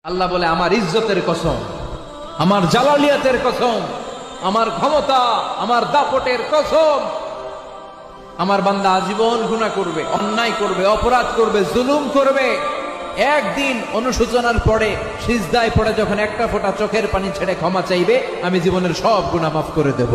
আল্লাহ বলে আমার ইজ্জতের কসম, আমার জালালিয়াতের কসম, আমার ক্ষমতা, আমার দাপটের কসম, আমার বান্দা আজীবন গুনাহ করবে, অন্যায় করবে, অপরাধ করবে, জুলুম করবে, একদিন অনুশোচনার পরে সিজদায় পড়ে যখন একটা ফোঁটা চোখের পানি ছেড়ে ক্ষমা চাইবে, আমি জীবনের সব গুনাহ মাফ করে দেব।